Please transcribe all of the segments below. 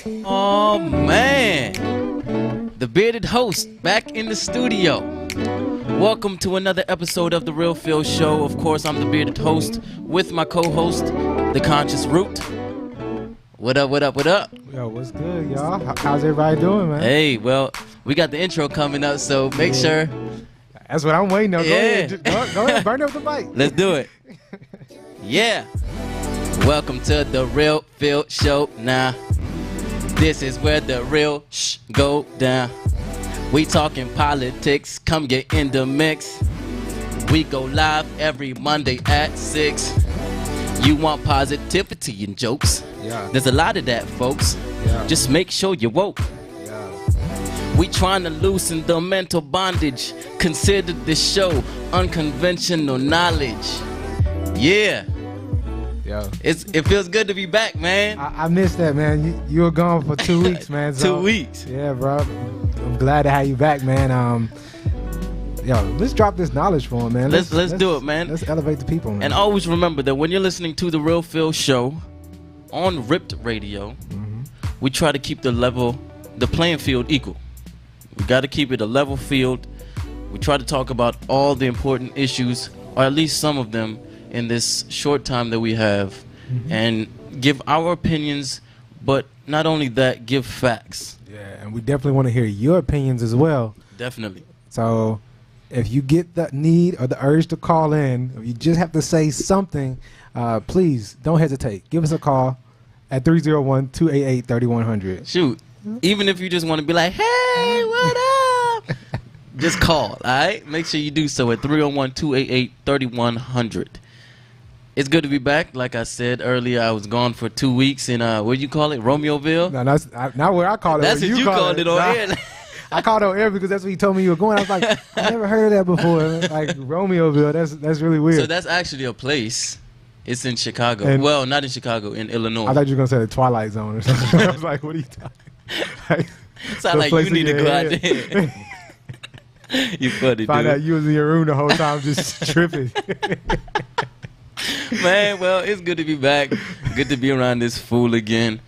Oh man, the bearded host back in the studio. Welcome to another episode of The Real Phil Show. Of course, I'm the bearded host with my co-host, the Conscious Root. What up, what up, what up? Yo, what's good, y'all? How's everybody doing, man? Hey, well, we got the intro coming up, so make sure. That's what I'm waiting on. Yeah. Go ahead, burn up the mic. Let's do it. Yeah. Welcome to The Real Phil Show. Now, this is where the real go down. We talking politics, come get in the mix. We go live every Monday at 6. You want positivity and jokes? Yeah. There's a lot of that, folks. Yeah. Just make sure you're woke. Yeah. We trying to loosen the mental bondage. Consider this show unconventional knowledge. Yeah. Yo. It feels good to be back, man. I missed that, man. You were gone for 2 weeks, man. So, 2 weeks. Yeah, bro. I'm glad to have you back, man. Yo, let's drop this knowledge for him, man. Let's do it, man. Let's elevate the people, man. And always remember that when you're listening to The Real Phil Show on Ripped Radio, we try to keep the playing field equal. We got to keep it a level field. We try to talk about all the important issues, or at least some of them, in this short time that we have, and give our opinions, but not only that, give facts. Yeah, and we definitely want to hear your opinions as well. Definitely. So if you get the need or the urge to call in, or you just have to say something, please don't hesitate. Give us a call at 301-288-3100. Shoot, even if you just want to be like, hey, what up? Just call, all right? Make sure you do so at 301-288-3100. It's good to be back. Like I said earlier, I was gone for 2 weeks in, what do you call it, Romeoville? No, that's not where I call it. That's what you called it on air. I called on air because that's what you told me you were going. I was like, I never heard of that before. Like Romeoville, that's really weird. So that's actually a place. It's in Chicago. And well, not in Chicago, in Illinois. I thought you were going to say the Twilight Zone or something. I was like, what are you talking about? Sound like you need to go out there. You funny, Find dude. out you was in your room the whole time just tripping. Man, well, it's good to be back. Good to be around this fool again.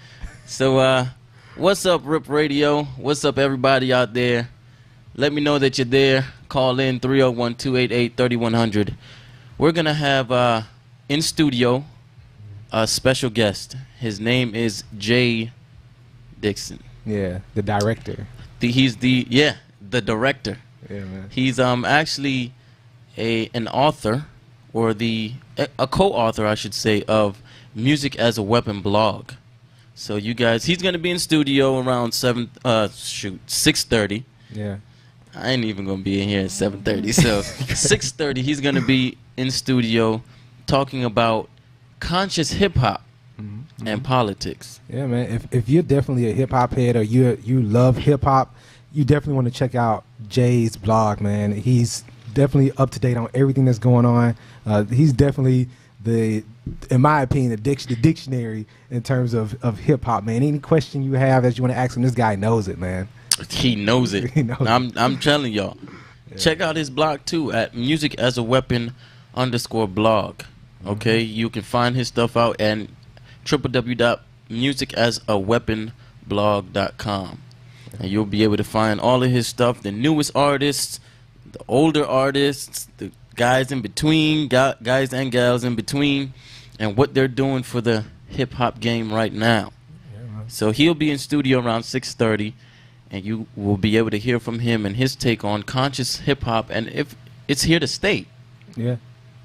So, what's up, Rip Radio? What's up, everybody out there? Let me know that you're there. Call in 301-288-3100. We're going to have in studio a special guest. His name is Jay Dixon. Yeah, the director. He's the director. Yeah, man. He's actually an author, or a co-author, I should say, of Music as a Weapon blog. So you guys, he's gonna be in studio around 6:30. Yeah. I ain't even gonna be in here at 7:30. So 6:30, he's gonna be in studio talking about conscious hip hop and politics. Yeah, man. If you're definitely a hip hop head or you love hip hop, you definitely want to check out Jay's blog, man. He's definitely up to date on everything that's going on. He's definitely in my opinion, the dictionary in terms of hip hop, man. Any question you have that you want to ask him, this guy knows it, man. He knows it. He knows I'm telling y'all. Yeah. Check out his blog too at musicasaweapon_blog. Okay, you can find his stuff out at www.musicasaweaponblog.com. And you'll be able to find all of his stuff, the newest artists, the older artists, the guys in between, guys and gals in between, and what they're doing for the hip-hop game right now. Yeah, so he'll be in studio around 6:30, and you will be able to hear from him and his take on conscious hip-hop, and if it's here to stay. Yeah.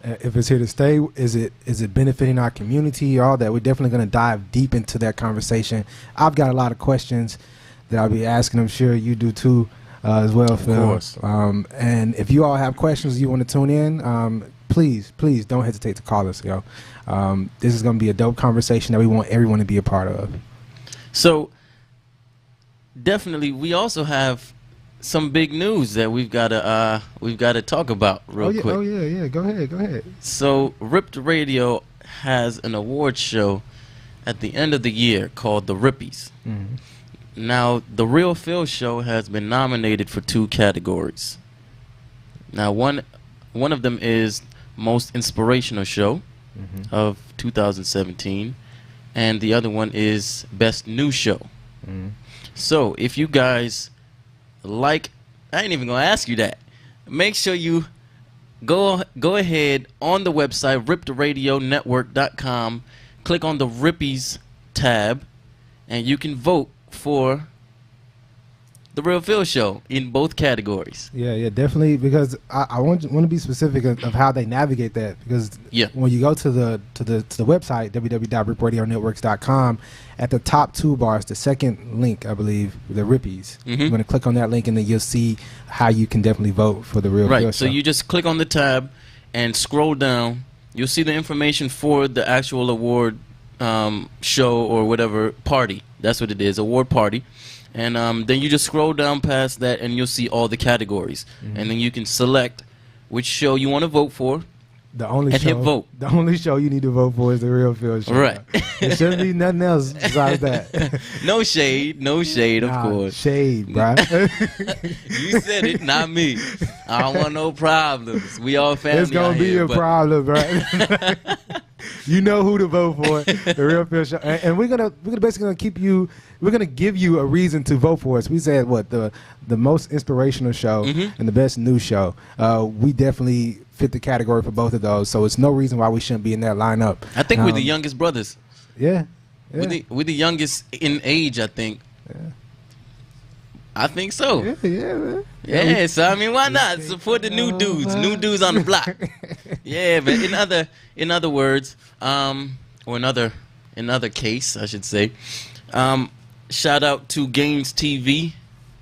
If it's here to stay, is it benefiting our community, all that? We're definitely going to dive deep into that conversation. I've got a lot of questions that I'll be asking. I'm sure you do too, as well, Phil. Of course. And if you all have questions you want to tune in, please don't hesitate to call us, yo. This is going to be a dope conversation that we want everyone to be a part of. So, definitely, we also have some big news that we've got to talk about real quick. Oh yeah. Go ahead. So, Ripped Radio has an award show at the end of the year called the Rippies. Mm-hmm. Now, the Real Phil Show has been nominated for 2 categories. Now, one of them is Most Inspirational Show of 2017, and the other one is Best New Show So if you guys like, I ain't even gonna ask you that. Make sure you go ahead on the website riptradionetwork.com, click on the Rippies tab, and you can vote for the Real Phil Show in both categories. Yeah, definitely. Because I want to be specific of how they navigate that. Because when you go to the website www.ripradionetworks.com, at the top toolbars, the second link, I believe, the Rippies. You're going to click on that link, and then you'll see how you can definitely vote for the Real Phil Show. Right. So you just click on the tab and scroll down. You'll see the information for the actual award show or whatever party. That's what it is, award party. And then you just scroll down past that, and you'll see all the categories. And then you can select which show you want to vote for. The only and show, hit vote. The only show you need to vote for is the Real Phil Show. Right. There shouldn't be nothing else besides that. No shade, of course. Shade, bro. You said it, not me. I don't want no problems. We all family. It's gonna be a problem, right? You know who to vote for, the Real Phil Show, and we're gonna basically we're gonna give you a reason to vote for us. We said what the most inspirational show and the best news show. We definitely fit the category for both of those, so it's no reason why we shouldn't be in that lineup. I think we're the youngest brothers. Yeah. We're the youngest in age, I think. Yeah. I think so. Yeah, man. Yeah, so I mean, why not support the new dudes on the block? Yeah, but in other words, or another case, I should say. Shout out to Gaines TV,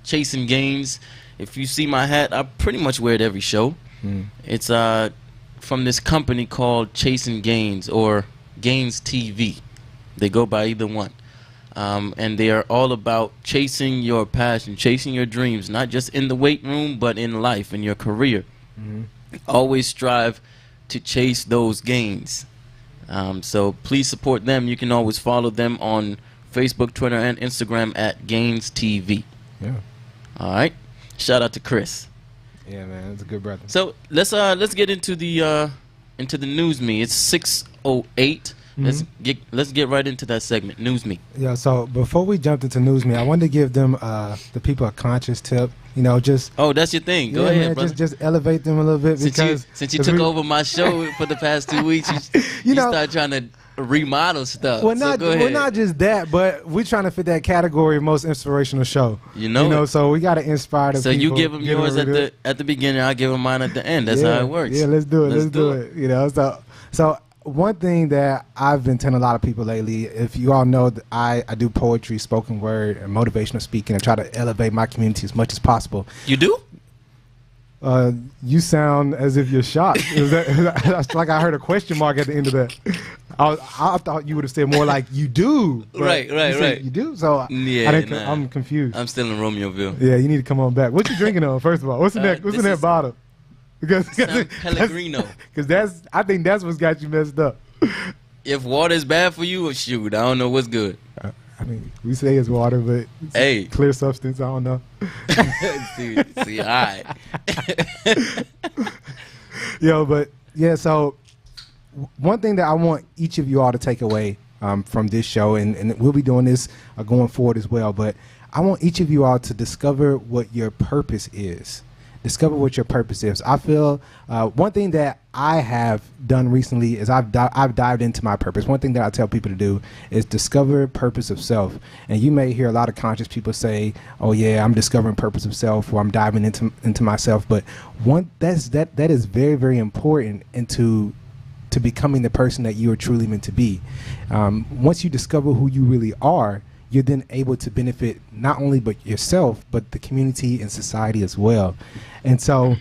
Chasing Gaines. If you see my hat, I pretty much wear it every show. It's from this company called Chasing Gaines or Gaines TV. They go by either one. And they are all about chasing your passion, chasing your dreams, not just in the weight room, but in life, in your career. Always strive to chase those gains. So please support them. You can always follow them on Facebook, Twitter, and Instagram at Gaines TV. Yeah. All right. Shout out to Chris. Yeah, man, that's a good brother. So let's get into the news me. It's 6:08. Let's get right into that segment. News me. Yeah. So before we jumped into news me, I wanted to give them the people a conscious tip. You know, just that's your thing. Go ahead, man, brother. Just elevate them a little bit since you took over my show for the past 2 weeks, you start trying to remodel stuff. Well, not just that, but we're trying to fit that category of most inspirational show. So we got to inspire the people. So you give them yours at the beginning, I'll give them mine at the end. That's how it works. Yeah, let's do it. Let's do it. You know, so one thing that I've been telling a lot of people lately, if you all know that I do poetry, spoken word, and motivational speaking, and try to elevate my community as much as possible. You do? You sound as if you're shocked. That's like I heard a question mark at the end of that. I thought you would have said more like you do. Right. You do? So yeah, I'm confused. I'm still in Romeoville. Yeah, you need to come on back. What you drinking on, first of all? What's in that bottle? Because Pellegrino. Because I think that's what's got you messed up. If water is bad for you, shoot, I don't know what's good. I mean, we say it's water, but it's clear substance. I don't know. see, all right. But yeah, so one thing that I want each of you all to take away from this show, and we'll be doing this going forward as well, but I want each of you all to discover what your purpose is. Discover what your purpose is. I feel one thing that I have done recently is I've dived into my purpose. One thing that I tell people to do is discover purpose of self. And you may hear a lot of conscious people say, "Oh yeah, I'm discovering purpose of self," or "I'm diving into myself." But that is very, very important into becoming the person that you are truly meant to be. Once you discover who you really are, you're then able to benefit not only but yourself, but the community and society as well. And so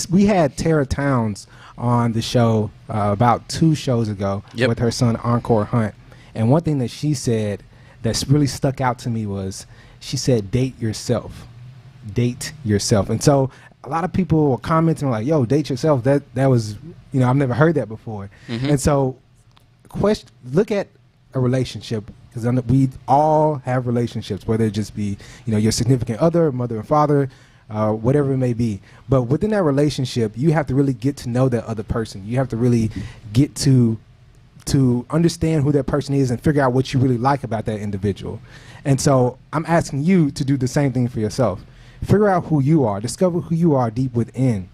we had Tara Towns on the show about 2 shows ago with her son Encore Hunt. And one thing that she said that's really stuck out to me was she said, date yourself. Date yourself. And so a lot of people were commenting like, yo, date yourself. That was, I've never heard that before. And so look at a relationship, because we all have relationships, whether it just be your significant other, mother and father, whatever it may be. But within that relationship, you have to really get to know that other person. You have to really get to to understand who that person is and figure out what you really like about that individual. And so I'm asking you to do the same thing for yourself. Figure out who you are. Discover who you are deep within.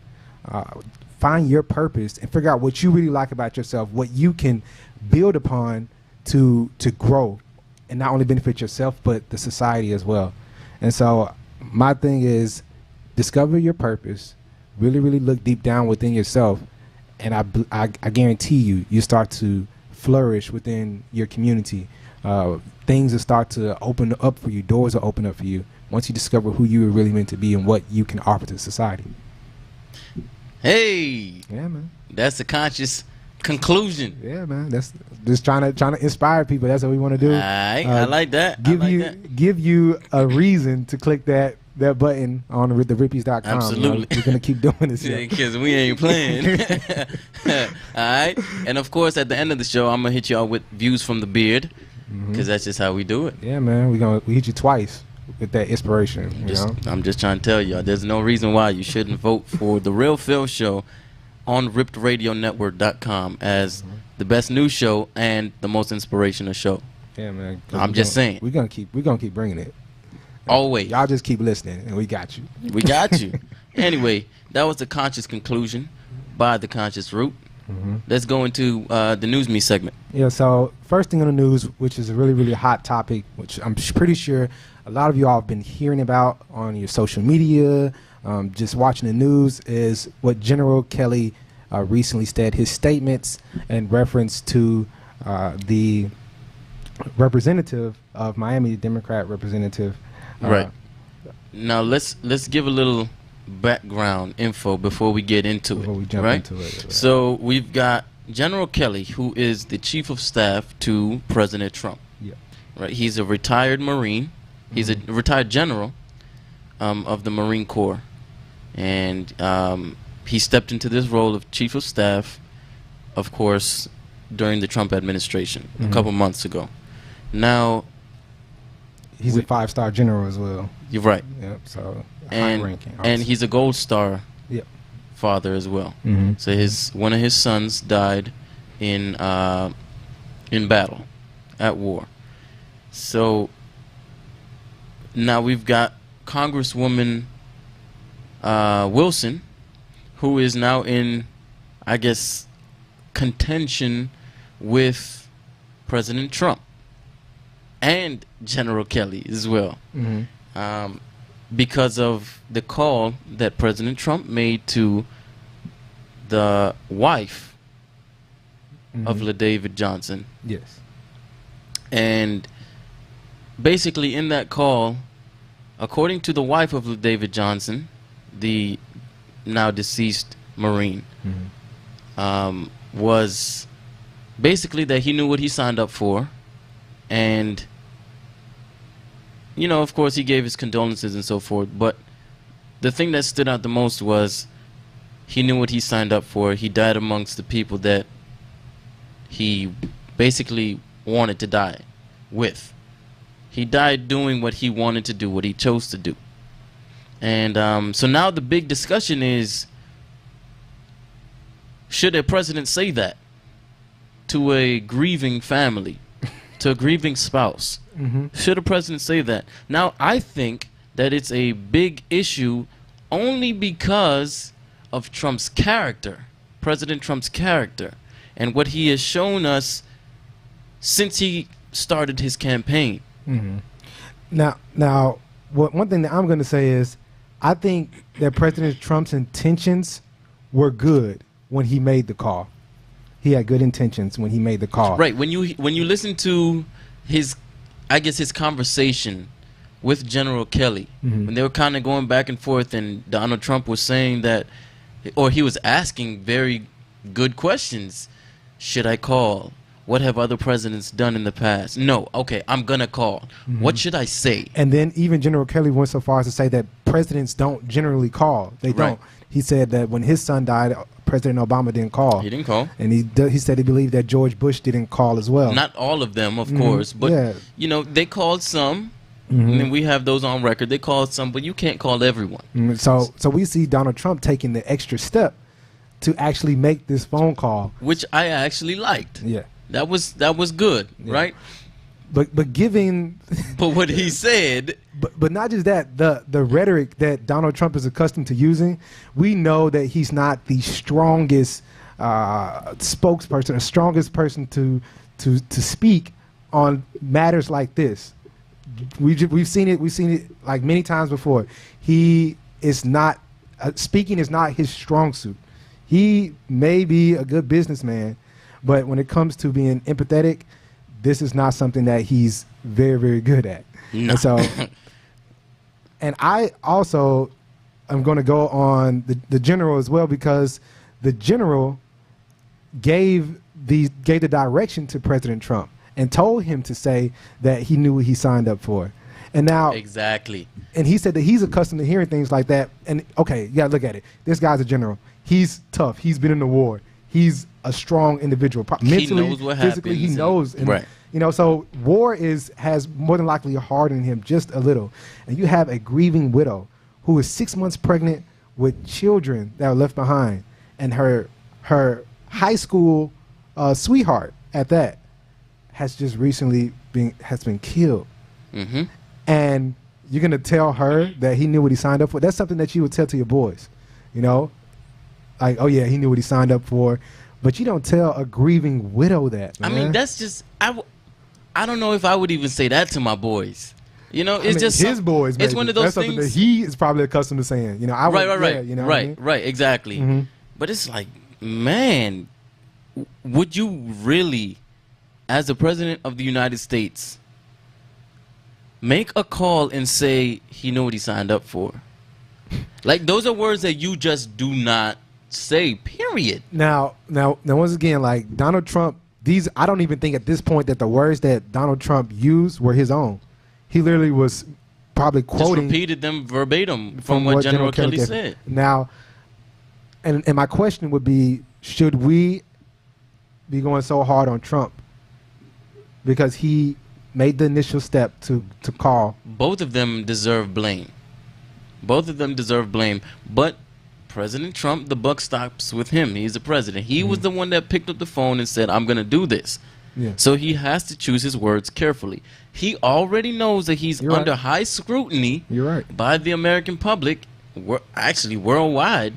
Find your purpose and figure out what you really like about yourself, what you can build upon to grow and not only benefit yourself but the society as well. And so my thing is discover your purpose, really look deep down within yourself, and I guarantee you start to flourish within your community. Things will start to open up for you. Doors will open up for you once you discover who you are really meant to be and what you can offer to society. Hey, yeah, man, that's a conscious conclusion. Yeah, man, that's just trying to inspire people. That's what we want to do. All right, I like that. Give you a reason to click that button on therippies.com. Absolutely. We're going to keep doing this. Because we ain't playing. All right. And, of course, at the end of the show, I'm going to hit y'all with views from the beard because that's just how we do it. Yeah, man. We hit you twice with that inspiration. I'm just trying to tell y'all, there's no reason why you shouldn't vote for The Real Phil Show on RippedRadioNetwork.com as the best news show and the most inspirational show. Yeah, man. I'm just saying. We're gonna keep bringing it. Always. Y'all just keep listening, and we got you. We got you. Anyway, that was the conscious conclusion by the conscious root. Let's go into the News Me segment. Yeah, so first thing on the news, which is a really hot topic, which I'm pretty sure a lot of you all have been hearing about on your social media, just watching the news, is what General Kelly recently said, his statements in reference to the representative of Miami, Democrat representative. Right. Now let's give a little background info before we get into before it. We jump into it. Right. So we've got General Kelly, who is the chief of staff to President Trump. Yeah. Right. He's a retired Marine. He's a retired general of the Marine Corps, and he stepped into this role of chief of staff, of course, during the Trump administration a couple months ago. Now, he's a 5-star general as well. You're right. Yep. So and high ranking. And he's a Gold Star. Yep. Father as well. So one of his sons died in battle, at war. So now we've got Congresswoman Wilson, who is now in, I guess, contention with President Trump and General Kelly as well, because of the call that President Trump made to the wife of LaDavid Johnson. Yes. And basically in that call, according to the wife of LaDavid Johnson, the now deceased Marine, was basically that he knew what he signed up for, and of course he gave his condolences and so forth, but the thing that stood out the most was he knew what he signed up for. He died amongst the people that he basically wanted to die with. He died doing what he wanted to do, what he chose to do. And so now the big discussion is, should a president say that to a grieving family, to a grieving spouse? Should a president say that? Now, I think that it's a big issue only because of Trump's character, President Trump's character, and what he has shown us since he started his campaign. Now, one thing that I'm going to say is, I think that President Trump's intentions were good when he made the call. He had good intentions when he made the call. Right. When you listen to his conversation with General Kelly, when they were kind of going back and forth, and Donald Trump was saying that, or he was asking very good questions. Should I call? What have other presidents done in the past? No. Okay, I'm going to call. What should I say? And then even General Kelly went so far as to say that presidents don't generally call. They don't. He said that when his son died, President Obama didn't call. He didn't call. And he said he believed that George Bush didn't call as well. Not all of them, of course. But, they called some. And then we have those on record. They called some, but you can't call everyone. So we see Donald Trump taking the extra step to actually make this phone call, which I actually liked. Yeah. That was good, right? But giving, but what he said, but not just that, the rhetoric that Donald Trump is accustomed to using, we know that he's not the strongest spokesperson, the strongest person to speak on matters like this. We've seen it like many times before. He is not speaking is not his strong suit. He may be a good businessman, but when it comes to being empathetic, this is not something that he's very, very good at. No. And so, and I also am going to go on the general as well, because the general gave the direction to President Trump and told him to say that he knew what he signed up for. And now, exactly. And he said that he's accustomed to hearing things like that. And okay, you gotta look at it. This guy's a general. He's tough. He's been in the war. He's a strong individual. Mentally, he knows what physically, he knows. And, right. You know, so war has more than likely hardened him just a little. And you have a grieving widow who is 6 months pregnant with children that are left behind, and her high school sweetheart at that has just recently been killed. Mm-hmm. And you're gonna tell her that he knew what he signed up for? That's something that you would tell to your boys, you know, like, oh yeah, he knew what he signed up for. But you don't tell a grieving widow that, man. I mean, that's just I don't know if I would even say that to my boys. You know, it's just his boys. Maybe. It's one of those that's things something that he is probably accustomed to saying. You know, right, you know, right, exactly. Mm-hmm. But it's like, man, would you really, as the president of the United States, make a call and say he knew what he signed up for? Like, those are words that you just do not say, period. Now, once again, like Donald Trump, I don't even think at this point that the words that Donald Trump used were his own. He literally was probably quoting. Just repeated them verbatim from what General Kelly said. Now, and my question would be, should we be going so hard on Trump because he made the initial step to call? Both of them deserve blame. Both of them deserve blame. But President Trump, the buck stops with him. He's the president. He was the one that picked up the phone and said, I'm going to do this. Yeah. So he has to choose his words carefully. He already knows that he's under high scrutiny by the American public, actually worldwide,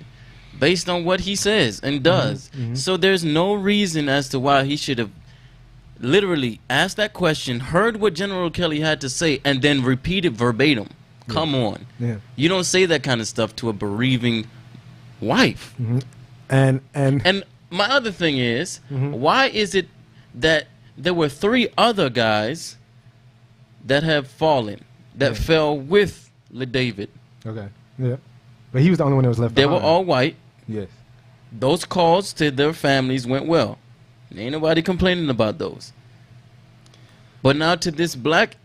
based on what he says and does. So there's no reason as to why he should have literally asked that question, heard what General Kelly had to say, and then repeated verbatim. Come on. Yeah. You don't say that kind of stuff to a bereaving wife. And my other thing is, why is it that there were 3 other guys that have fallen, that fell with LaDavid? Okay. Yeah. But he was the only one that was left behind. They were all white. Yes. Those calls to their families went well. Ain't nobody complaining about those. But now to this black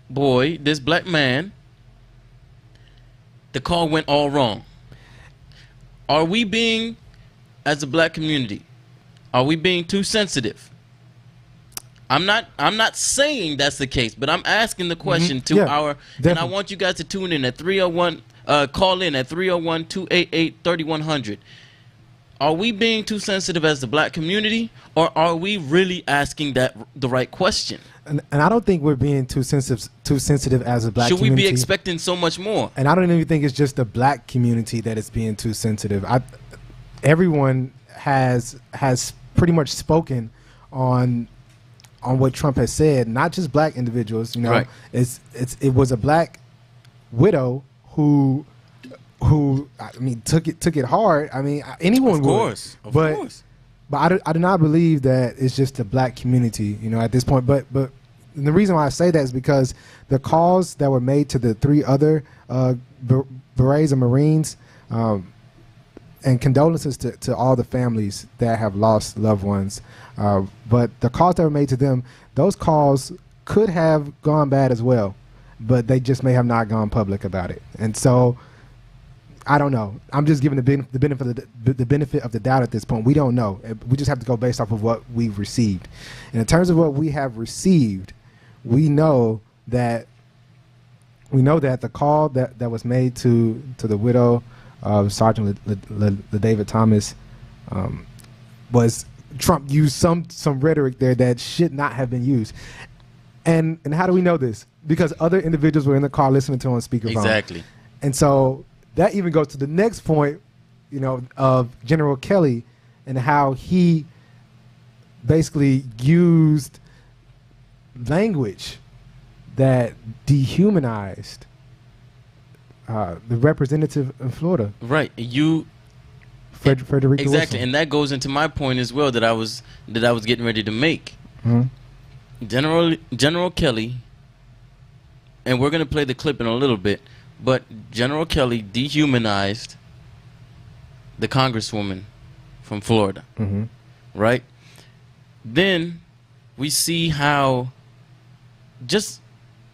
boy, this black man, the call went all wrong. Are we being, as a black community, are we being too sensitive? I'm not saying that's the case, but I'm asking the question to and I want you guys to tune in at 301, call in at 301-288-3100. Are we being too sensitive as the black community, or are we really asking the right question? And I don't think we're being too sensitive as a black community. Should we be expecting so much more? And I don't even think it's just the black community that is being too sensitive. Everyone has pretty much spoken on what Trump has said, not just black individuals. You know, right. It was a black widow who I mean took it hard. I mean, anyone would. Of course. But I do not believe that it's just the black community, you know, at this point. But the reason why I say that is because the calls that were made to the 3 other Berets and Marines, and condolences to all the families that have lost loved ones. But the calls that were made to them, those calls could have gone bad as well, but they just may have not gone public about it. And so, I don't know. I'm just giving the benefit of the doubt at this point. We don't know. We just have to go based off of what we've received. And in terms of what we have received, we know that the call that was made to the widow of Sergeant LaDavid Thomas was Trump used some rhetoric there that should not have been used. And how do we know this? Because other individuals were in the car listening to him on speakerphone. Exactly. And so that even goes to the next point, of General Kelly and how he basically used language that dehumanized the representative in Florida. Right. Frederica exactly, Wilson. and that goes into my point as well that I was getting ready to make. General Kelly, and we're going to play the clip in a little bit, but General Kelly dehumanized the Congresswoman from Florida, right? Then we see how just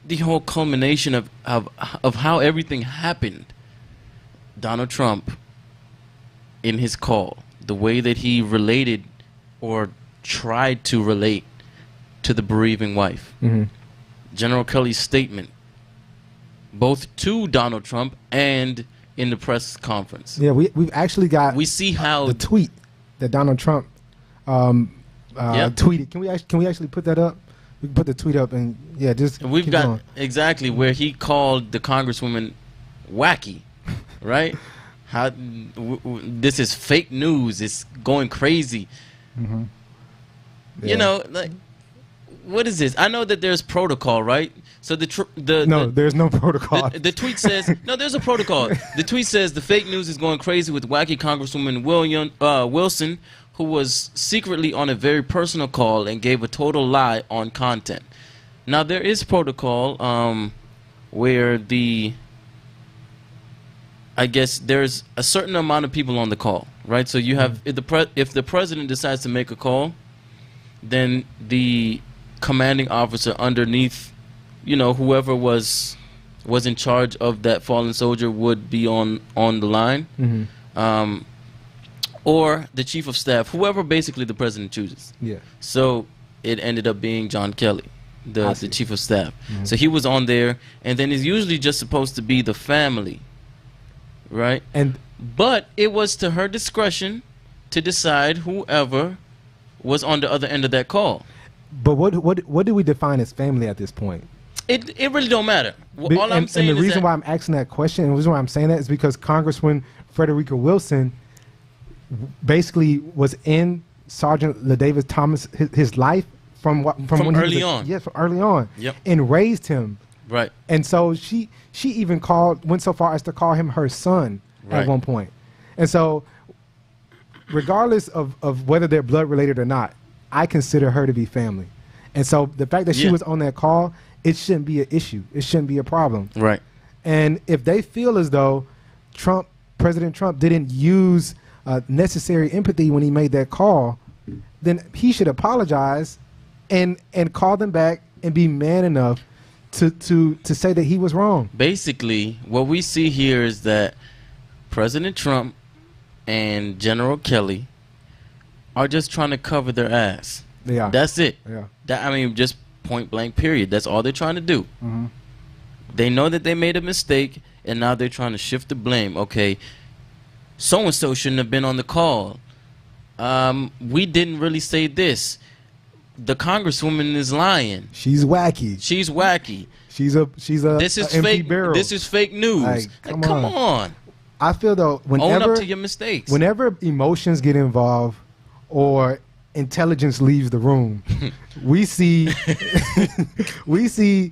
the whole culmination of how everything happened. Donald Trump, in his call, the way that he related or tried to relate to the bereaving wife. General Kelly's statement, both to Donald Trump and in the press conference. Yeah, we've actually got. We see how the tweet that Donald Trump tweeted. Can we actually put that up? We can put the tweet up and just. And we've got going. exactly where he called the Congresswoman wacky, right? How this is fake news. It's going crazy. You know, like, what is this? I know that there's protocol, right? So there's no protocol. The tweet says no. There's a protocol. The tweet says the fake news is going crazy with wacky Congresswoman Wilson, who was secretly on a very personal call and gave a total lie on content. Now there is protocol where I guess there's a certain amount of people on the call, right? So you have if the president decides to make a call, then the commanding officer underneath, whoever was in charge of that fallen soldier would be on the line, or the chief of staff, whoever basically the president chooses. Yeah. So it ended up being John Kelly, the chief of staff. So he was on there, and then it's usually just supposed to be the family, right? But it was to her discretion to decide whoever was on the other end of that call. But what do we define as family at this point? It really don't matter. All I'm saying and the is reason why I'm asking that question, and the reason why I'm saying that is because Congresswoman Frederica Wilson basically was in Sergeant LaDavis Thomas his life from when early on. Yes, from early on. Yep. And raised him. Right. And so she even went so far as to call him her son at one point. And so regardless of whether they're blood related or not, I consider her to be family. And so the fact that she was on that call, it shouldn't be an issue. It shouldn't be a problem. Right. And if they feel as though President Trump didn't use necessary empathy when he made that call, then he should apologize and call them back and be man enough to say that he was wrong. Basically, what we see here is that President Trump and General Kelly are just trying to cover their ass. Yeah. That's it. Yeah. Just point blank period. That's all they're trying to do. They know that they made a mistake, and now they're trying to shift the blame. Okay, so-and-so shouldn't have been on the call. We didn't really say this. The Congresswoman is lying. She's wacky. She's wacky. She's a this is empty fake barrel. This is fake news. Like, come on. I feel though own up to your mistakes. Whenever emotions get involved or intelligence leaves the room, we see the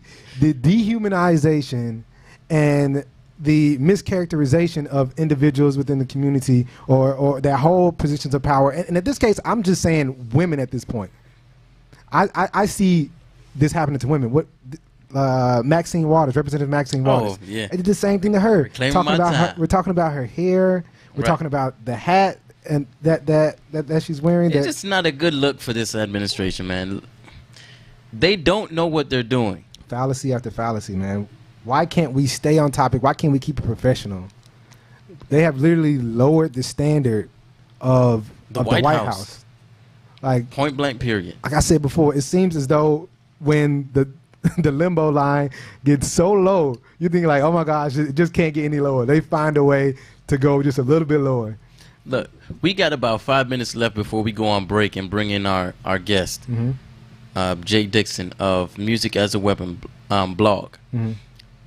dehumanization and the mischaracterization of individuals within the community or their whole positions of power. And in this case, I'm just saying women at this point. I see this happening to women. Maxine Waters, Representative Maxine Waters. Oh, yeah. I did the same thing to her. We're talking about her hair. We're talking about the hat and that she's wearing. It's just not a good look for this administration, man. They don't know what they're doing. Fallacy after fallacy, man. Why can't we stay on topic? Why can't we keep it professional? They have literally lowered the standard of the White House. Like point blank period. Like I said before, it seems as though when the limbo line gets so low, you think like, oh my gosh, it just can't get any lower. They find a way to go just a little bit lower. Look, we got about 5 minutes left before we go on break and bring in our guest, Jay Dixon of Music as a Weapon blog.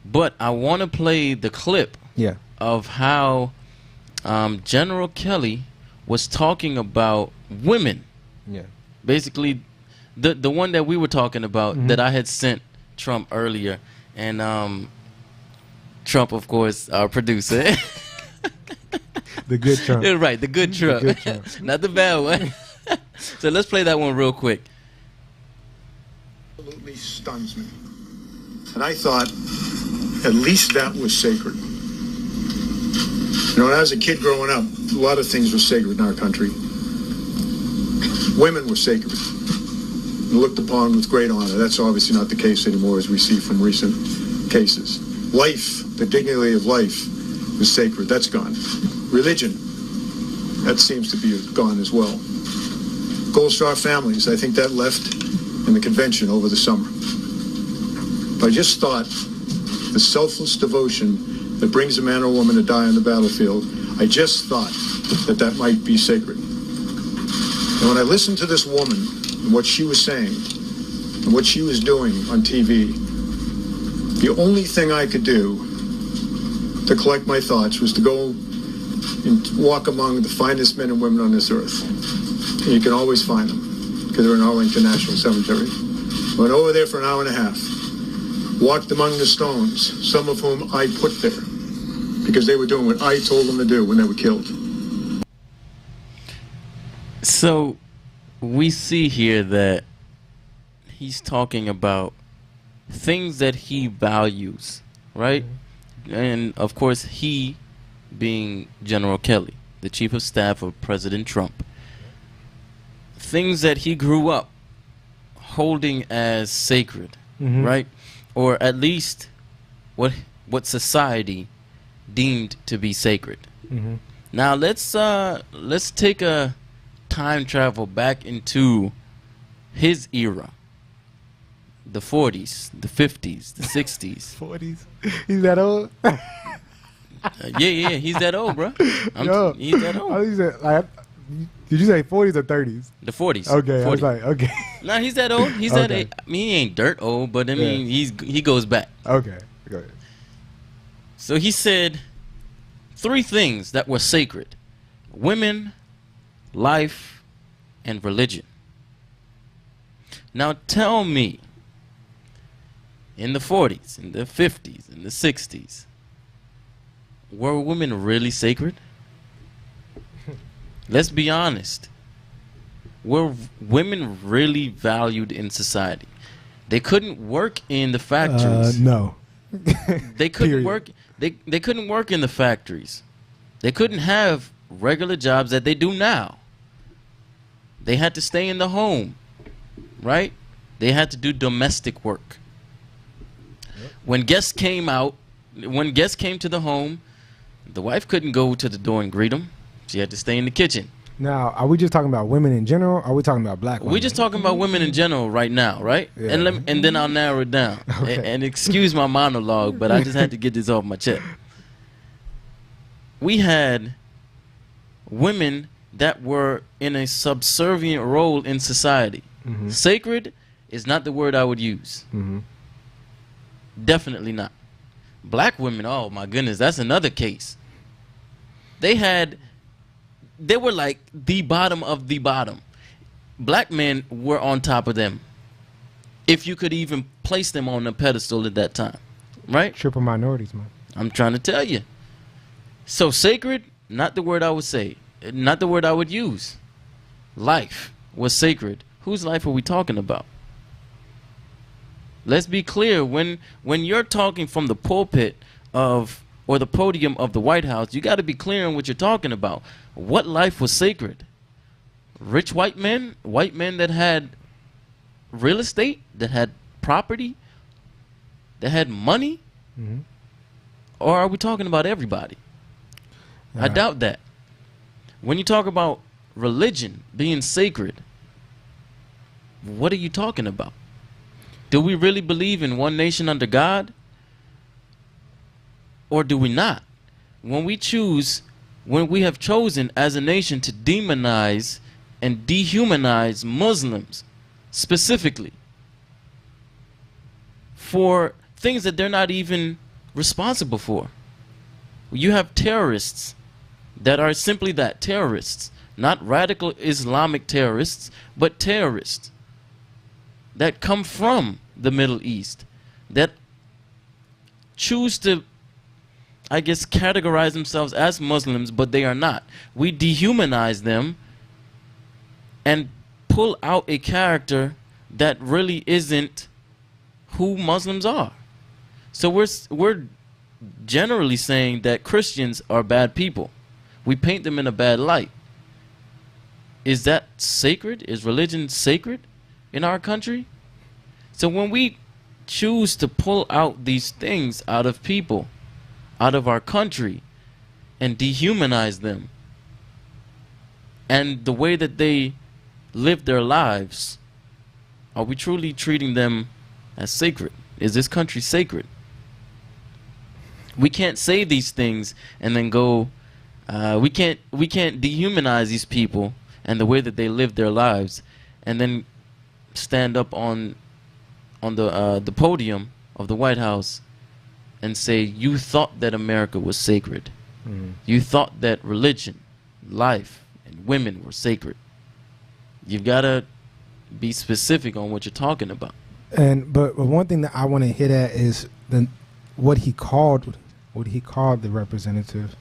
But I want to play the clip of how General Kelly was talking about women. Basically, the one that we were talking about that I had sent Trump earlier. And Trump, of course, our producer. The good Trump. Right, the good Trump. The good Trump. Not the bad one. So let's play that one real quick. Absolutely stuns me. And I thought, at least that was sacred. You know, when I was a kid growing up, a lot of things were sacred in our country. Women were sacred and looked upon with great honor. That's obviously not the case anymore, as we see from recent cases. Life, the dignity of life, was sacred. That's gone. Religion, that seems to be gone as well. Gold Star families, I think that left in the convention over the summer. But I just thought the selfless devotion that brings a man or woman to die on the battlefield, I just thought that that might be sacred. And when I listened to this woman and what she was saying and what she was doing on TV, the only thing I could do to collect my thoughts was to go and walk among the finest men and women on this earth. And you can always find them because they're in Arlington National Cemetery. Went over there for an hour and a half. Walked among the stones, some of whom I put there because they were doing what I told them to do when they were killed. So we see here that he's talking about things that he values, right? And of course, he being General Kelly, the chief of staff of President Trump. Things that he grew up holding as sacred, right? Or at least what society deemed to be sacred. Now let's take a time travel back into his era. The 40s, the 50s, the 60s. 40s? He's that old? Yeah, he's that old, bro. He's that old. Did you say 40s or 30s? The 40s. Okay, 40s. I was like, okay. Nah, he's that old. He's that. I mean, he ain't dirt old, but I mean, he goes back. Okay, go ahead. So he said 3 things that were sacred: women, life, and religion. Now tell me, in the 40s, in the 50s, in the 60s, were women really sacred? Let's be honest. Were women really valued in society? They couldn't work in the factories. No. They couldn't work. They couldn't work in the factories. They couldn't have regular jobs that they do now. They had to stay in the home, right? They had to do domestic work. When guests came to the home, the wife couldn't go to the door and greet them. She had to stay in the kitchen. Now, are we just talking about women in general, or are we talking about black women? We're just talking about women in general right now, right? Yeah. And then I'll narrow it down. Okay. And excuse my monologue, but I just had to get this off my chest. We had women that were in a subservient role in society. Sacred is not the word I would use. Definitely not. Black women, oh my goodness, that's another case. They were like the bottom of the bottom. Black men were on top of them, if you could even place them on a pedestal at that time, right? Triple minorities, man. I'm trying to tell you. So sacred, not the word I would say, not the word I would use. Life was sacred. Whose life are we talking about? Let's be clear. When you're talking from the pulpit or the podium of the White House, you got to be clear on what you're talking about. What life was sacred? Rich white men that had real estate, that had property, that had money? Or are we talking about everybody? I doubt that. When you talk about religion being sacred, what are you talking about? Do we really believe in one nation under God? Or do we not? When we choose when we have chosen as a nation to demonize and dehumanize Muslims specifically for things that they're not even responsible for. You have terrorists that are simply that, terrorists, not radical Islamic terrorists, but terrorists that come from the Middle East, that choose to, I guess, categorize themselves as Muslims, but they are not. We dehumanize them and pull out a character that really isn't who Muslims are. So we're generally saying that Christians are bad people. We paint them in a bad light. Is that sacred? Is religion sacred in our country? So when we choose to pull out these things out of people, out of our country, and dehumanize them, and the way that they live their lives, are we truly treating them as sacred? Is this country sacred? We can't say these things and then go, we can't dehumanize these people and the way that they live their lives, and then stand up on the podium of the White House and say, you thought that America was sacred. You thought that religion, life, and women were sacred. You've got to be specific on what you're talking about. But one thing that I want to hit at is what he called the representative.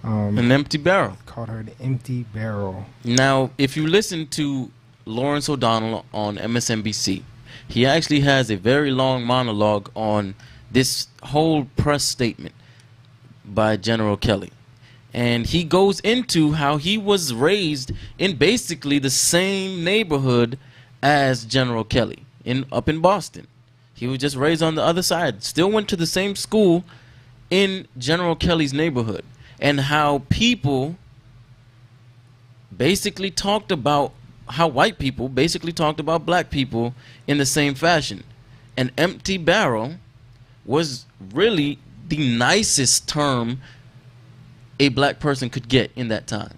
An empty barrel. Called her an empty barrel. Now, if you listen to Lawrence O'Donnell on MSNBC, he actually has a very long monologue on this whole press statement by General Kelly. And he goes into how he was raised in basically the same neighborhood as General Kelly up in Boston. He was just raised on the other side. Still went to the same school in General Kelly's neighborhood. And how people basically talked about, how white people basically talked about black people in the same fashion. An empty barrel was really the nicest term a black person could get in that time.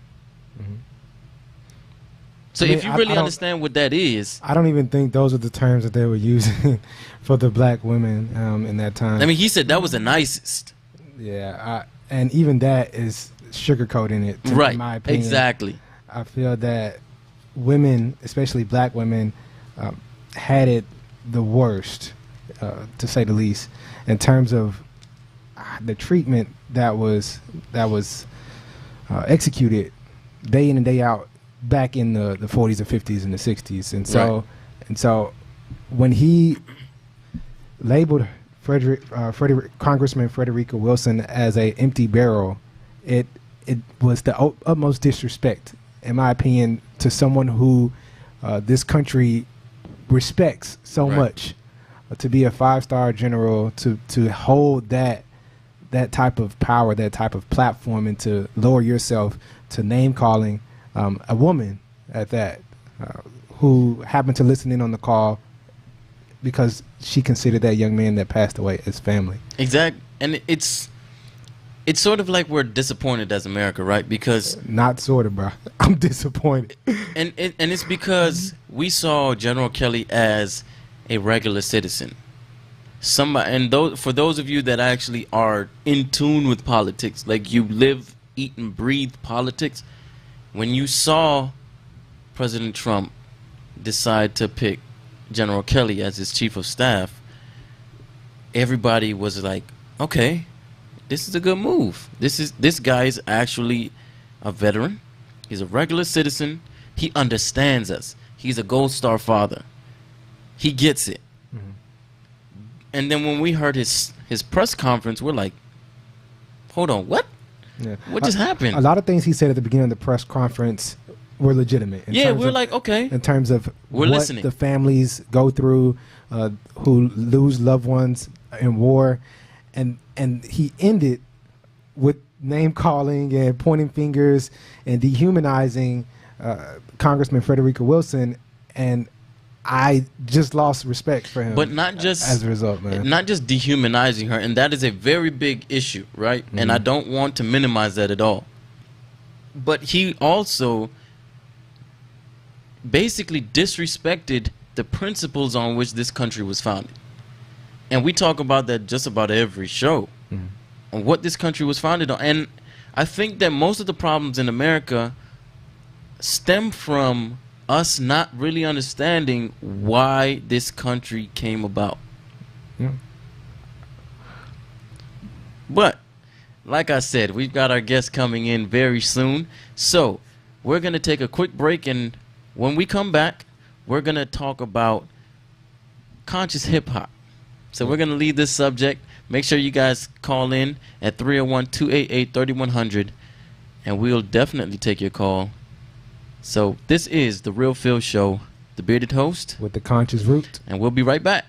So if you really understand what that is, I don't even think those are the terms that they were using for the black women in that time. I mean, he said that was the nicest. Yeah, and even that is sugarcoating it, right? In my opinion. Exactly. I feel that women, especially black women, had it the worst, to say the least, in terms of the treatment that was executed day in and day out back in the 40s and 50s and the 60s. And so when he labeled Congressman Frederica Wilson as a empty barrel, it was the utmost disrespect, in my opinion, to someone who this country respects so much. To be a 5-star general, to hold that type of power, that type of platform, and to lower yourself to name calling a woman at that, who happened to listen in on the call because she considered that young man that passed away as family. Exactly. And it's sort of like we're disappointed as America, right? Because not sort of, bro. I'm disappointed. And it's because we saw General Kelly as a regular citizen. For those of you that actually are in tune with politics, like you live, eat, and breathe politics, when you saw President Trump decide to pick General Kelly as his chief of staff, everybody was like, okay, this is a good move. This guy is actually a veteran. He's a regular citizen. He understands us. He's a Gold Star father. He gets it. And then when we heard his press conference, we're like, hold on, what? Yeah. What just happened? A lot of things he said at the beginning of the press conference were legitimate. Yeah, we're like, okay. In terms of we're what listening. The families go through, who lose loved ones in war. And he ended with name calling and pointing fingers and dehumanizing Congressman Frederica Wilson, and I just lost respect for him. But not just as a result, man. Not just dehumanizing her, and that is a very big issue, right? And I don't want to minimize that at all. But he also basically disrespected the principles on which this country was founded. And we talk about that just about every show, on what this country was founded on. And I think that most of the problems in America stem from us not really understanding why this country came about. Yeah. But like I said, we've got our guest coming in very soon. So we're going to take a quick break, and when we come back, we're going to talk about conscious hip-hop. So we're going to leave this subject. Make sure you guys call in at 301-288-3100, and we'll definitely take your call. So this is The Real Phil Show, the bearded host, with the conscious root. and we'll be right back.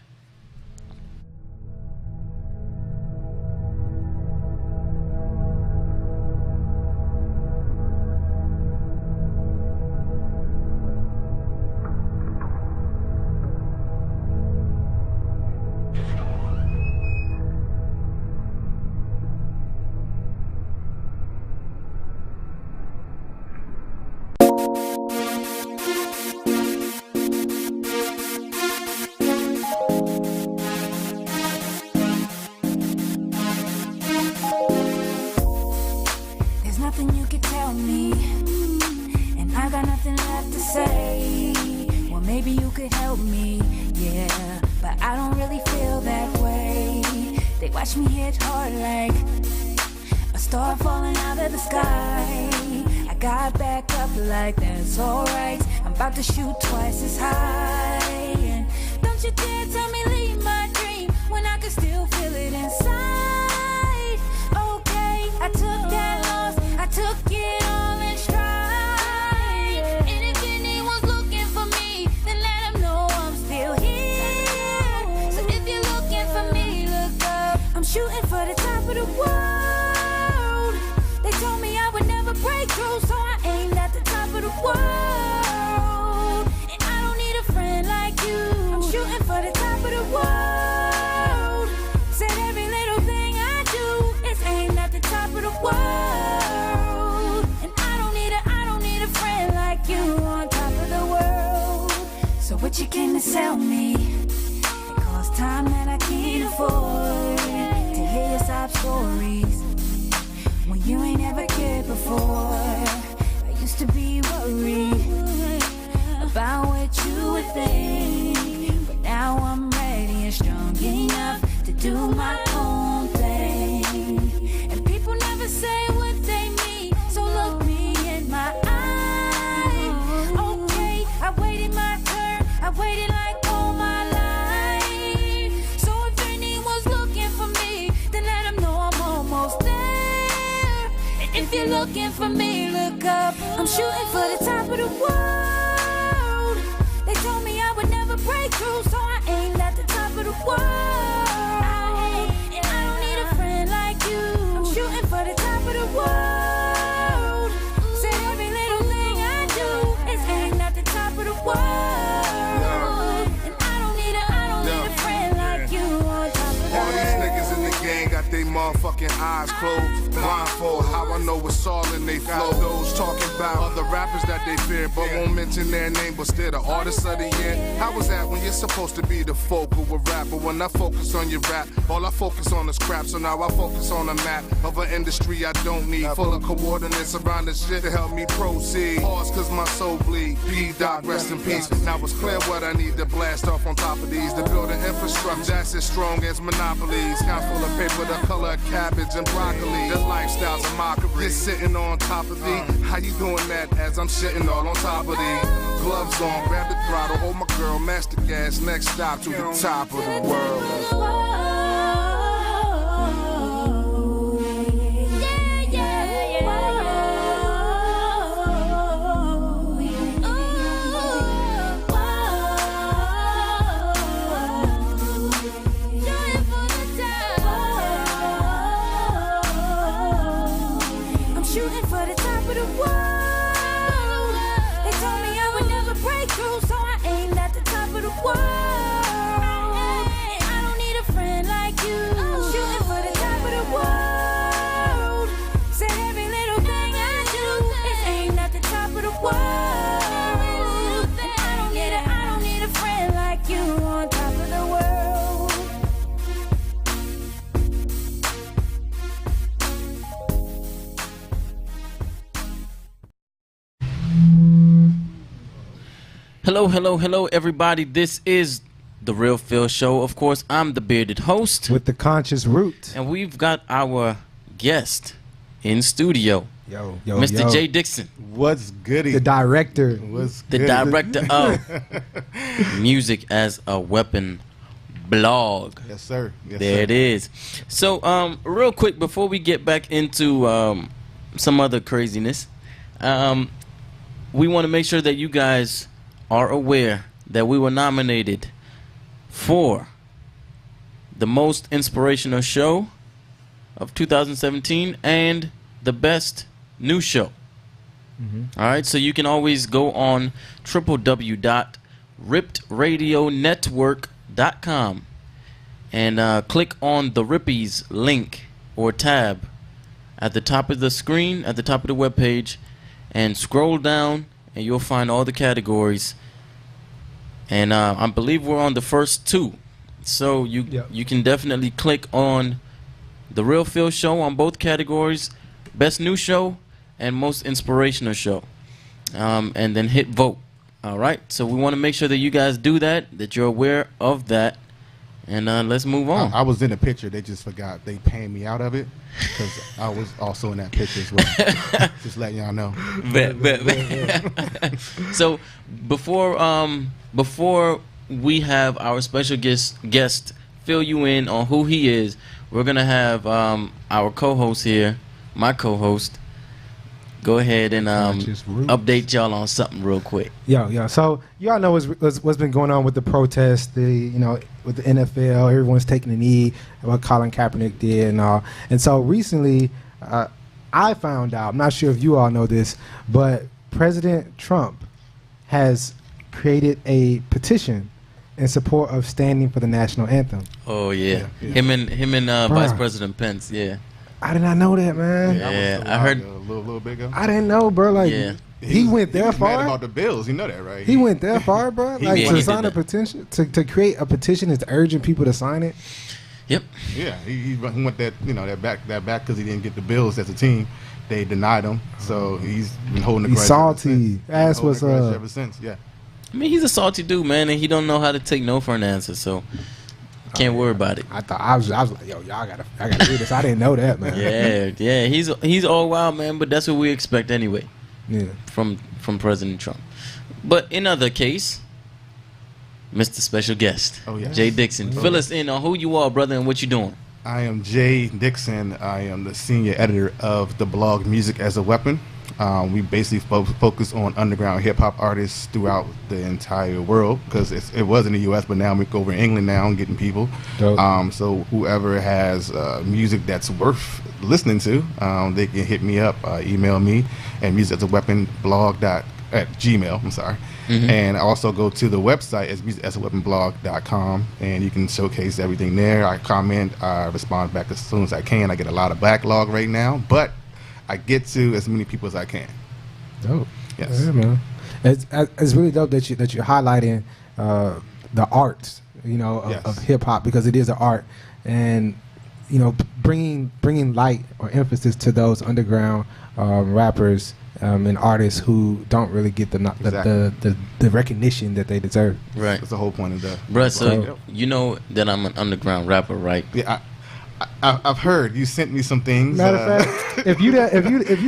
There's nothing you can tell me, and I got nothing left to say. Well, maybe you could help me, yeah, but I don't really feel that way. They watch me hit hard like a star falling out of the sky. I got back up like that's alright. I'm about to shoot twice as high. And don't you dare tell me leave my dream when I can still feel it inside. Okay, I took that loss, I took it all in stride. And if anyone's looking for me, then let them know I'm still here. So if you're looking for me, look up. I'm shooting for the top of the world. They told me I would never break through, so I aimed at the top of the world. And I don't need a friend like you. I'm shooting for the top of the world. Said every little thing I do is aimed at the top of the world. And I don't need a friend like you on top of the world. So what you came to sell me? It costs time that I can't afford to hear your sob stories when you ain't ever cared before. I used to be worried about what you would think, but now I'm ready and strong enough to do my own thing. And people never say what they mean, so look me in my eye. Okay, I waited my turn, I waited like all my life. So if anyone's looking for me, then let them know I'm almost there. And if you're looking for me, look up. I'm shooting for the top of the world. They told me I would never break through, so I aimed at the top of the world. And I don't need a friend like you. I'm shooting for the top of the world. Said every little thing I do is aimed at the top of the world. And I don't need a friend like you on top of the All these world. niggas in the gang got they motherfucking eyes closed. Blindfold, how I know it's all in they flow. Those talking about other rappers that they fear, but won't mention their name, but still the artist of the year. How was that when you're supposed to be the focal rapper? When I focus on your rap, all I focus on is crap. So now I focus on a map of an industry I don't need. Full of coordinates around the shit to help me proceed. Pause cause my soul bleed. P-Doc, rest in peace. Now it's clear what I need to blast off on top of these. To build an infrastructure that's as strong as monopolies. Count full of paper, the color of cabbage and broccoli. The lifestyle's a mockery. You're sitting on top of thee. How you doing that as I'm sitting all on top of thee? Gloves on, grab the throttle, hold my girl, match the gas. Next stop to the top of the world. Shooting for the top of the world. They told me I would never break through, so I aimed at the top of the world. And I don't need a friend like you. I'm shooting for the top of the world. Said every little thing I do is Hello, hello, hello, everybody. This is the Real Phil Show. Of course, I'm the bearded host. With the conscious root. And we've got our guest in studio. Yo, Mr. Jay Dixon. What's goody? The director. What's The goody? director of Music as a Weapon blog. Yes, sir. Yes, There sir. it is. So, real quick, before we get back into some other craziness, we want to make sure that you guys are aware that we were nominated for the most inspirational show of 2017 and the best new show. All right, so you can always go on www.rippedradionetwork.com and click on the Rippies link or tab at the top of the screen, at the top of the webpage, and scroll down and you'll find all the categories. And I believe we're on the first two. So you can definitely click on The Real Phil Show on both categories, Best New Show and Most Inspirational Show. And then hit vote. All right? So we want to make sure that you guys do that, that you're aware of that. And let's move on. I was in the picture. They just forgot. They panned me out of it because I was also in that picture as well. Just letting y'all know. So before we have our special guest fill you in on who he is, we're going to have our co-host here, my co-host, go ahead and update y'all on something real quick. Yeah. So y'all know what's been going on with the protests, with the NFL. Everyone's taking a knee, what Colin Kaepernick did and all. And so recently, I found out, I'm not sure if you all know this, but President Trump has created a petition in support of standing for the national anthem. Oh yeah. Him and Vice President Pence. Yeah. I did not know that, man. Yeah, I heard a little bit ago. I didn't know, bro. Like, he went there He's mad far. about the bills. You know that, right? He went that far, bro. Like he to did sign a that. petition, to create a petition is urging people to sign it. Yep. Yeah, he went that back because he didn't get the bills as a team. They denied him, so he's been holding the He's grudge. salty. Ask what's up. Ever since, yeah. I mean, he's a salty dude, man, and he don't know how to take no for an answer, so can't worry about it. I was like, yo, I gotta do this. I didn't know that, man. Yeah. He's all wild, man, but that's what we expect anyway. Yeah. From President Trump. But in other case, Mr. Special Guest, Jay Dixon, fill us in on who you are, brother, and what you doing. I am Jay Dixon. I am the senior editor of the blog Music as a Weapon. We basically focus on underground hip-hop artists throughout the entire world because it was in the U.S., but now we're over in England now and getting people. So whoever has music that's worth listening to, they can hit me up, email me, and musicasaweaponblog@gmail. I'm sorry. And I also go to the website as musicasaweaponblog.com, and you can showcase everything there. I comment, I respond back as soon as I can. I get a lot of backlog right now, but I get to as many people as I can. Dope. Yes. Yeah, man. It's really dope that you're highlighting the arts, of hip hop, because it is an art, and bringing light or emphasis to those underground rappers and artists who don't really get the recognition that they deserve. Right. That's the whole point of that. Bruh, so you know that I'm an underground rapper, right? Yeah, I've heard you sent me some things. Matter of fact, if you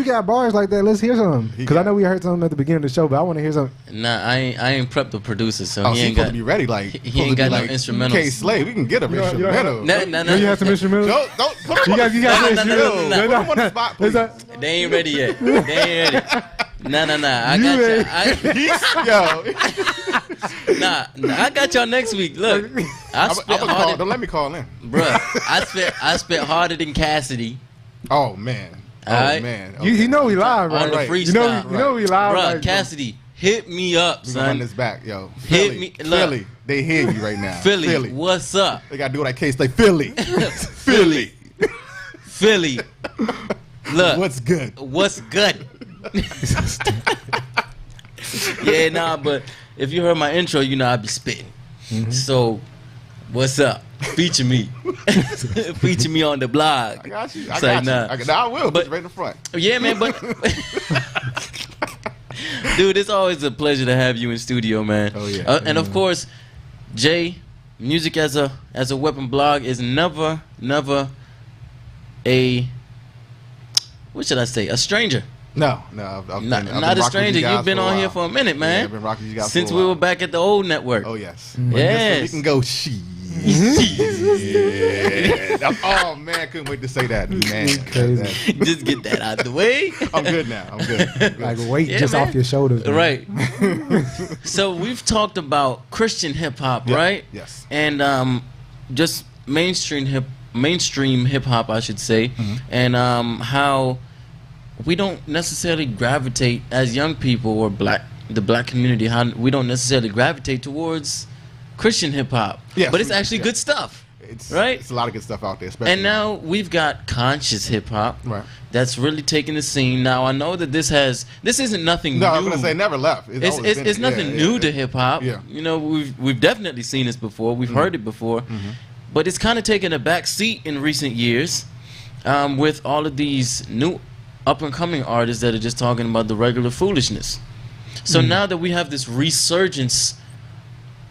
got bars like that, let's hear some. Because I know we heard some at the beginning of the show, but I want to hear some. Nah, I ain't prepped the producer, so he he ain't supposed got to be ready. Like he ain't got no instrumental. instrumentals. Slay, we can get him instrumental. Nah. You have some instrumentals? Don't put him You on the got spot. some Put instrumentals? him on the spot, please. They ain't ready yet. They ain't ready. Nah. I got y'all. I got y'all next week. Look, I spit harder. Don't let me call in, bruh. I spit harder than Cassidy. Oh man. Alright. Man. You know we live, right? On the freestyle. You know we live, Bruh, right? Cassidy, hit me up, We gonna run son. this back, yo. Hit me. Look. Philly. They hear you right now. Philly, what's up? They gotta do what I can't say. Philly. Philly. Look. What's good? What's good? Yeah, nah, but if you heard my intro, you know I be spitting. So, what's up? Feature me. Feature me on the blog. I got you. It's like, nah. I will. But- Put you right in the front. Yeah, man, but Dude, it's always a pleasure to have you in studio, man. Oh, yeah. And of course, Jay, Music as a Weapon blog is never a, what should I say, a stranger. No, I've been Not a rocking stranger. you guys You've been for a on here while. for a minute, Yeah, man. I've been rocking you guys Since for a we while. were back at the old network. Oh yes. Yes. We can go she. Oh man, couldn't wait to say that. Man, Crazy. Just get that out the way. I'm good now. I'm good. Like weight Yeah, just man. off your shoulders. Man. Right. So we've talked about Christian hip hop, Yep. right? Yes. And just mainstream hip hop, I should say, and how we don't necessarily gravitate as young people or the black community. How we don't necessarily gravitate towards Christian hip hop, Yes, but it's actually good stuff. Right? It's a lot of good stuff out there. Especially And now we've got conscious hip hop Right. that's really taking the scene. Now I know that this isn't nothing no, new. I'm gonna say never left. It's nothing new to hip hop. Yeah. You know, we've definitely seen this before. We've heard it before, but it's kind of taken a back seat in recent years with all of these new up and coming artists that are just talking about the regular foolishness. So now that we have this resurgence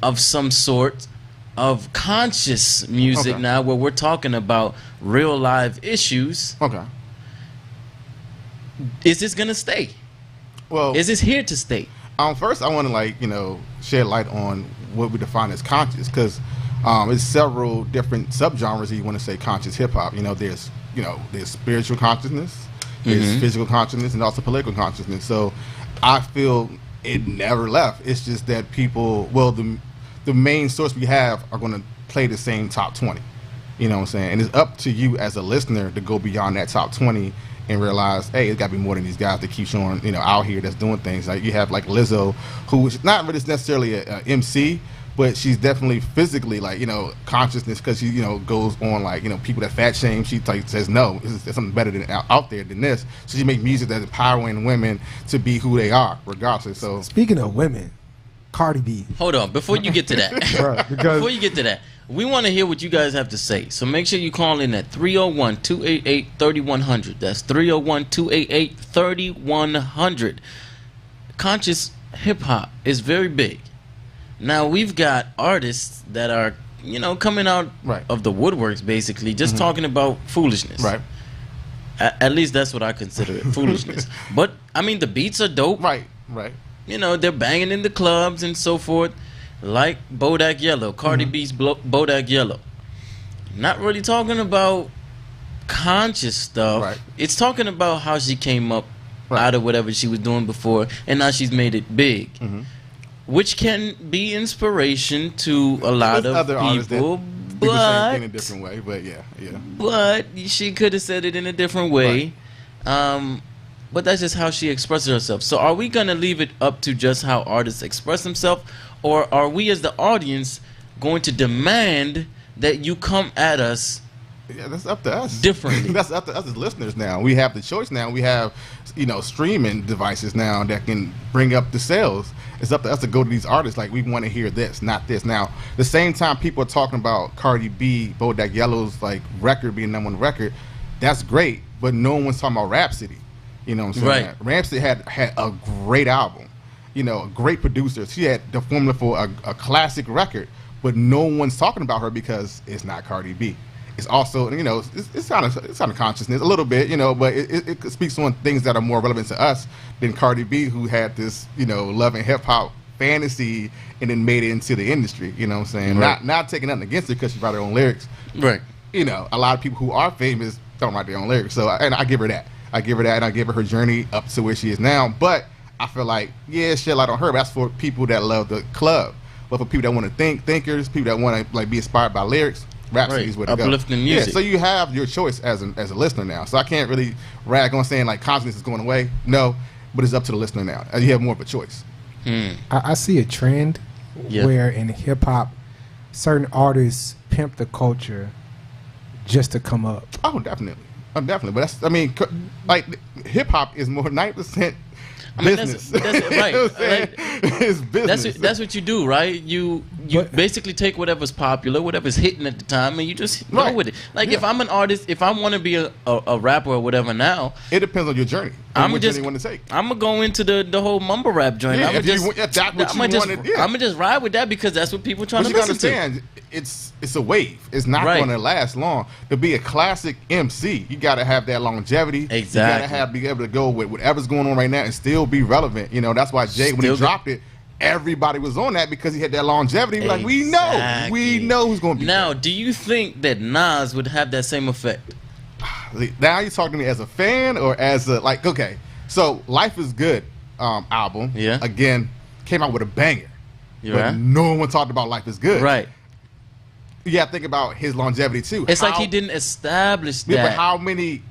of some sort of conscious music Okay. now, where we're talking about real live issues, Okay. is this gonna stay? Well, Is this here to stay? first I want to shed light on what we define as conscious, because there's several different subgenres. You want to say conscious hip hop. There's spiritual consciousness, there's physical consciousness, and also political consciousness. So I feel it never left. It's just that people, the main source we have are going to play the same top 20. You know what I'm saying? And it's up to you as a listener to go beyond that top 20 and realize, hey, it's got to be more than these guys that keep showing, out here that's doing things. Like you have like Lizzo, who is not really necessarily a MC, but she's definitely physically consciousness, because she goes on people that fat shame. She says no, there's something better than out there than this. So she makes music that's empowering women to be who they are, regardless. So Speaking of women, Cardi B. Hold on, before you get to that, Bruh, because before you get to that, we want to hear what you guys have to say. So make sure you call in at 301-288-3100. That's 301-288-3100. Conscious hip hop is very big. Now we've got artists that are, coming out Right. of the woodworks, basically, just talking about foolishness. right, At least that's what I consider it, foolishness. But I mean, the beats are dope. right. They're banging in the clubs and so forth, like Bodak Yellow, Cardi B's Bodak Yellow. Not really talking about conscious stuff. Right. It's talking about how she came up Right. out of whatever she was doing before, and now she's made it big, which can be inspiration to a lot There's of other artists that people. do the same thing in a But different way, but yeah. she could have said it in a different way. But that's just how she expresses herself. So are we going to leave it up to just how artists express themselves, or are we as the audience going to demand that you come at us Yeah, that's up to us. differently? That's up to us as listeners now. We have the choice now. We have, streaming devices now that can bring up the sales. It's up to us to go to these artists like, we want to hear this, not this. Now, the same time people are talking about Cardi B, Bodak Yellow's record being #1 record, that's great, but no one's talking about Rhapsody. You know what I'm saying? Right. Rhapsody had a great album. A great producer. She had the formula for a classic record, but no one's talking about her because it's not Cardi B. It's also, it's kind of consciousness a little bit, but it speaks on things that are more relevant to us than Cardi B, who had this, love and hip hop fantasy and then made it into the industry. You know what I'm saying? Right. Not taking nothing against her because she wrote her own lyrics. Right. A lot of people who are famous don't write their own lyrics. So, and I give her that. And I give her journey up to where she is now. But I feel like, shed light on her. But that's for people that love the club. But for people that want to thinkers, people that want to be inspired by lyrics, Rhapsody's where to go. Uplifting music. Yeah, so you have your choice as a listener now. So I can't really rag on saying consciousness is going away. No, but it's up to the listener now. You have more of a choice. I see a trend where in hip hop, certain artists pimp the culture just to come up. Oh, definitely. But hip hop is more 90% I mean, business. that's right. Like, it's business. That's what you do, right? You basically take whatever's popular, whatever's hitting at the time, and you just go with it. Like if I'm an artist, if I want to be a rapper or whatever now, it depends on your journey. What journey you want to take. I'm gonna go into the whole mumble rap joint. Yeah, I'm gonna just ride with that because that's what people trying to listen to. It's a wave. It's not going to last long. To be a classic MC, you got to have that longevity. Exactly. You got to be able to go with whatever's going on right now and still be relevant. You know, that's why Jay, when he dropped it, everybody was on that because he had that longevity. Exactly. Like, we know who's going to be now. there. Do you think that Nas would have that same effect? Now you talking to me as a fan or as a okay? So Life Is Good album, again, came out with a banger. But no one talked about Life Is Good. Right. You got to think about his longevity too. It's like he didn't establish that. But how many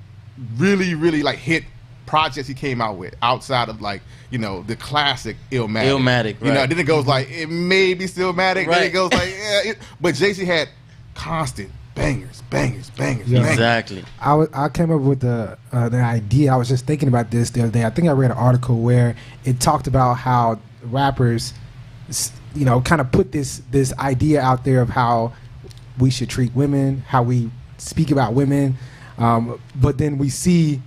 really, really hit projects he came out with outside of the classic Illmatic. Illmatic, right. Then it goes it may be Stillmatic. Right. Then it goes but Jay-Z had constant bangers. Yeah. Exactly. I came up with the idea. I was just thinking about this the other day. I think I read an article where it talked about how rappers, kind of put this idea out there of how we should treat women, how we speak about women, but then we see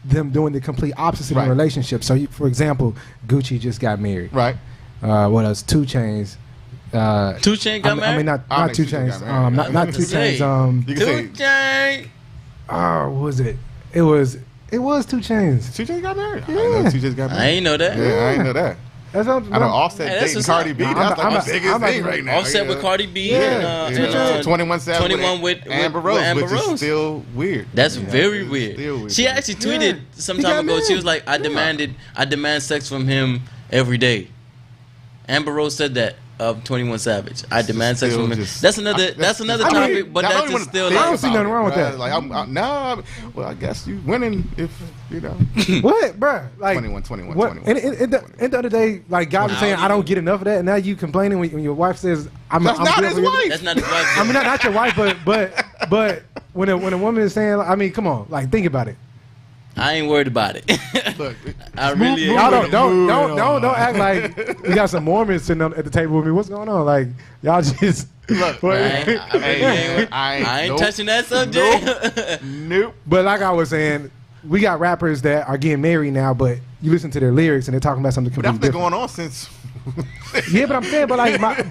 them doing the complete opposite in a relationship. So, for example, Gucci just got married. Right. What else? 2 Chainz. 2 Chainz got married? I mean, not 2 Chainz. Not 2 Chainz. 2 Chainz. Oh, what was it? It was 2 Chainz. 2 Chainz got married? Yeah. I didn't know 2 Chainz got married. I ain't know that. Yeah, I ain't know that. That's I know Offset dating Cardi B. That's my biggest thing right now. Offset with Cardi B. And 21 Savage. 21 with Amber Rose, which is still weird. That's very weird. She actually tweeted some time ago. She was like, "I demand sex from him every day." Amber Rose said that of 21 Savage. I demand sex from him. That's another topic, but that's just still. I don't see nothing wrong with that. Well, I guess you winning if you know. What, bro? Like 21. And the other day, like guys were saying, I don't get enough of that. And now you complaining when your wife says, "I'm." That's not his wife. That's not his wife. I mean, not your wife, but when a woman is saying, I mean, come on, like think about it. I ain't worried about it. Look, I really ain't. Y'all don't act like we got some Mormons sitting at the table with me. What's going on? Like y'all just look. I ain't touching that subject. Nope. But like I was saying, we got rappers that are getting married now, but you listen to their lyrics and they're talking about something completely different. That's been going on since. Yeah, but I'm saying,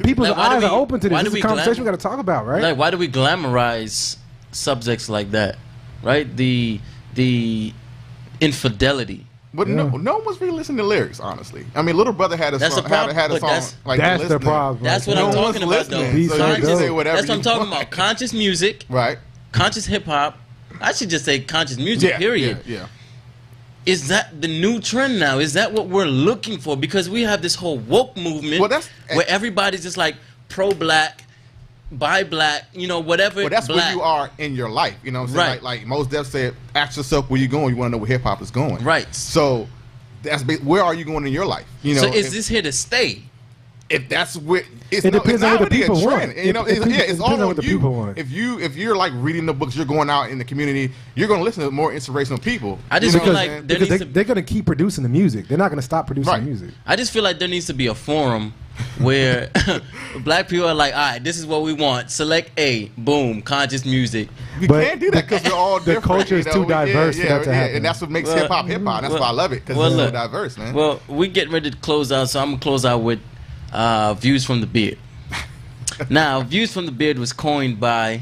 people's eyes are open to this. This is a conversation we got to talk about, right? Like, why do we glamorize subjects like that? Right? The infidelity. But no one was really listening to lyrics, honestly. I mean, Little Brother had a song. That's the problem. That's what I'm talking about, though. So you can say whatever. That's what I'm talking about. Conscious music. Right. Conscious hip hop. I should just say conscious music, period. Yeah. Is that the new trend now? Is that what we're looking for? Because we have this whole woke movement where everybody's just like pro-black, bi black, whatever. Well, that's black. where you are in your life. You know what I'm saying? Right. Like most devs said, ask yourself where you're going. You want to know where hip hop is going. Right. So where are you going in your life? So is this here to stay? If that's what it depends on what the people want. It's all on what the people want. If you're like reading the books, you're going out in the community, you're going to listen to more inspirational people. I just feel like they're going to keep producing the music. They're not going to stop producing the music. I just feel like there needs to be a forum where black people are like, all right, this is what we want. Select A, boom, conscious music. We can't do that because we're all different. The culture is too diverse for that to happen. And that's what makes hip hop. That's why I love it, because it's so diverse, man. Well, we getting ready to close out, so I'm going to close out with Views from the Beard. Now, Views from the Beard was coined by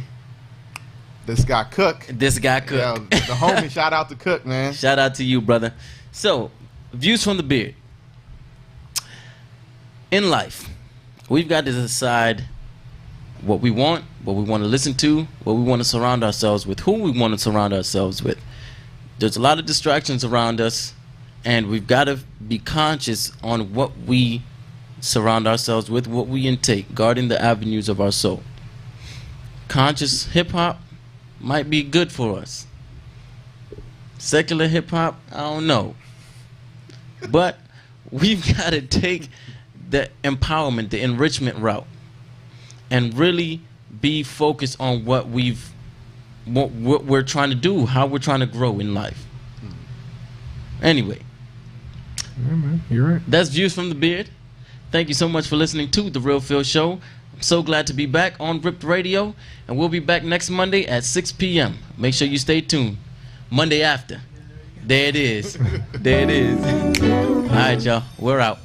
this guy Cook. Yeah, the homie. Shout out to Cook, man. Shout out to you, brother. So, Views from the Beard. In life, we've got to decide what we want to listen to, what we want to surround ourselves with, who we want to surround ourselves with. There's a lot of distractions around us, and we've got to be conscious on what we surround ourselves with, what we intake, guarding the avenues of our soul. Conscious hip-hop might be good for us. Secular hip-hop, I don't know. But we've got to take the empowerment, the enrichment route, and really be focused on what we're trying to do, how we're trying to grow in life. Anyway, Yeah, man, you're right. That's Views from the Beard. Thank you so much for listening to The Real Phil Show. I'm so glad to be back on Ripped Radio, and we'll be back next Monday at 6 p.m. Make sure you stay tuned. Monday after. There it is. There it is. All right, y'all. We're out.